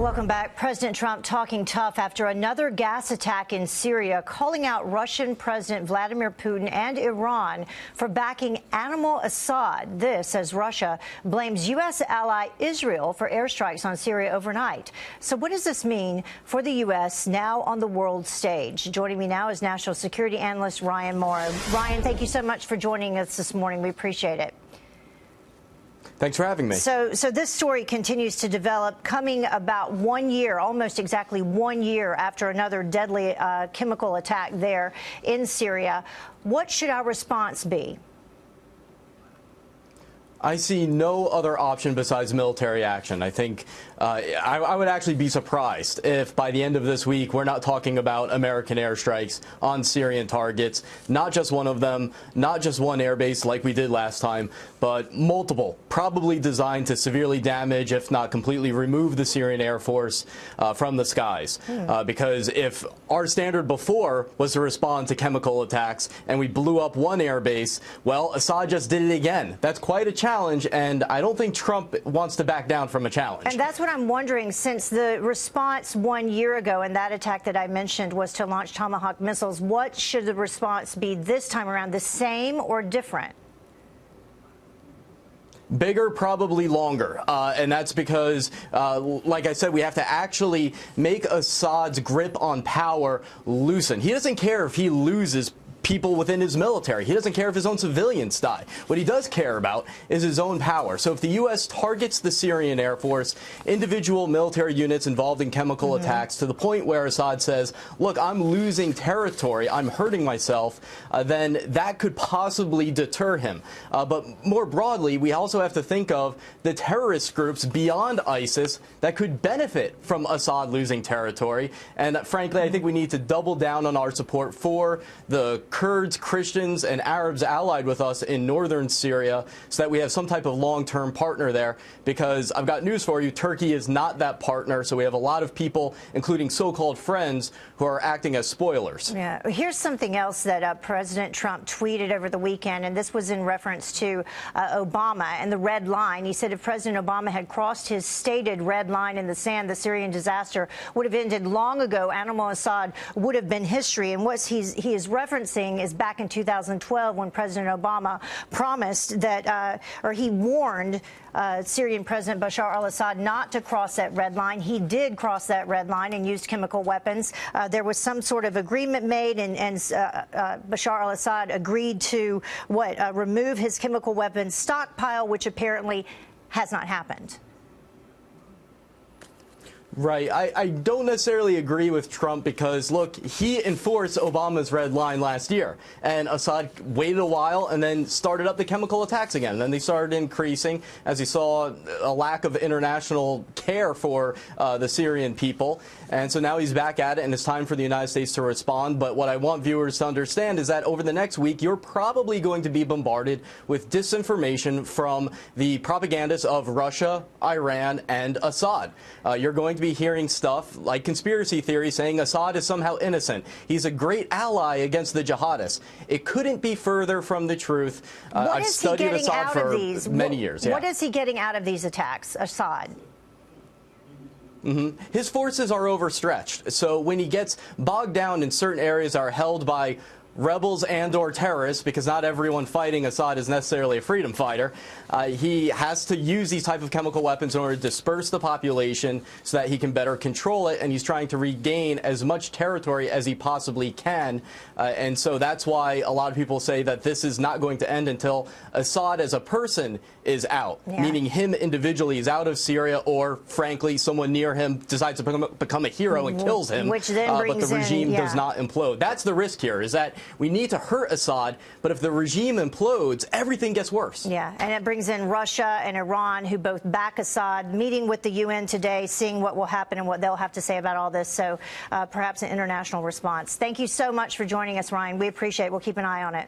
Welcome back. President Trump talking tough after another gas attack in Syria, calling out Russian President Vladimir Putin and Iran for backing animal Assad. This as Russia blames U.S. ally Israel for airstrikes on Syria overnight. So what does this mean for the U.S. now on the world stage? Joining me now is national security analyst Ryan Mauro. Ryan, thank you so much for joining us this morning. We appreciate it. Thanks for having me. So this story continues to develop, coming about 1 year, almost exactly 1 year after another deadly chemical attack there in Syria. What should our response be? I see no other option besides military action. I think I would actually be surprised if by the end of this week we're not talking about American airstrikes on Syrian targets, not just one of them, not just one airbase like we did last time, but multiple, probably designed to severely damage, if not completely remove the Syrian Air Force from the skies. Because if our standard before was to respond to chemical attacks and we blew up one airbase, well, Assad just did it again. That's quite a challenge, and I don't think Trump wants to back down from a challenge. And that's what I'm wondering, since the response 1 year ago and that attack that I mentioned was to launch Tomahawk missiles, what should the response be this time around? The same or different? Bigger, probably longer. And that's because, like I said, we have to actually make Assad's grip on power loosen. He doesn't care if he loses people within his military. He doesn't care if his own civilians die. What he does care about is his own power. So if the U.S. targets the Syrian Air Force, individual military units involved in chemical attacks, to the point where Assad says, look, I'm losing territory, I'm hurting myself, then that could possibly deter him. But more broadly, we also have to think of the terrorist groups beyond ISIS that could benefit from Assad losing territory. And frankly, I think we need to double down on our support for the Kurds, Christians, and Arabs allied with us in northern Syria so that we have some type of long-term partner there, because I've got news for you, Turkey is not that partner, so we have a lot of people, including so-called friends, who are acting as spoilers. Yeah. Here's something else that President Trump tweeted over the weekend, and this was in reference to Obama and the red line. He said if President Obama had crossed his stated red line in the sand, the Syrian disaster would have ended long ago. Animal Assad would have been history. And what he is referencing is back in 2012 when President Obama promised that, or he warned Syrian President Bashar al-Assad not to cross that red line. He did cross that red line and used chemical weapons. There was some sort of agreement made, and Bashar al-Assad agreed to remove his chemical weapons stockpile, which apparently has not happened. Right. I don't necessarily agree with Trump because, look, he enforced Obama's red line last year, and Assad waited a while and then started up the chemical attacks again. And then they started increasing as he saw a lack of international care for the Syrian people. And so now he's back at it, and it's time for the United States to respond. But what I want viewers to understand is that over the next week, you're probably going to be bombarded with disinformation from the propagandists of Russia, Iran, and Assad. You're going to be hearing stuff like conspiracy theories saying Assad is somehow innocent. He's a great ally against the jihadists. It couldn't be further from the truth. I've studied Assad for many years. What is he getting out of these attacks, Assad? His forces are overstretched. So when he gets bogged down in certain areas that are held by rebels and or terrorists, because not everyone fighting Assad is necessarily a freedom fighter, he has to use these type of chemical weapons in order to disperse the population so that he can better control it, and he's trying to regain as much territory as he possibly can. And so that's why a lot of people say that this is not going to end until Assad as a person is out, meaning him individually is out of Syria, or frankly someone near him decides to become a hero and kills him, which then but the regime does not implode. That's the risk here, is that we need to hurt Assad, but if the regime implodes, everything gets worse. Yeah, and it brings in Russia and Iran, who both back Assad, meeting with the UN today, seeing what will happen and what they'll have to say about all this. So perhaps an international response. Thank you so much for joining us, Ryan. We appreciate it. We'll keep an eye on it.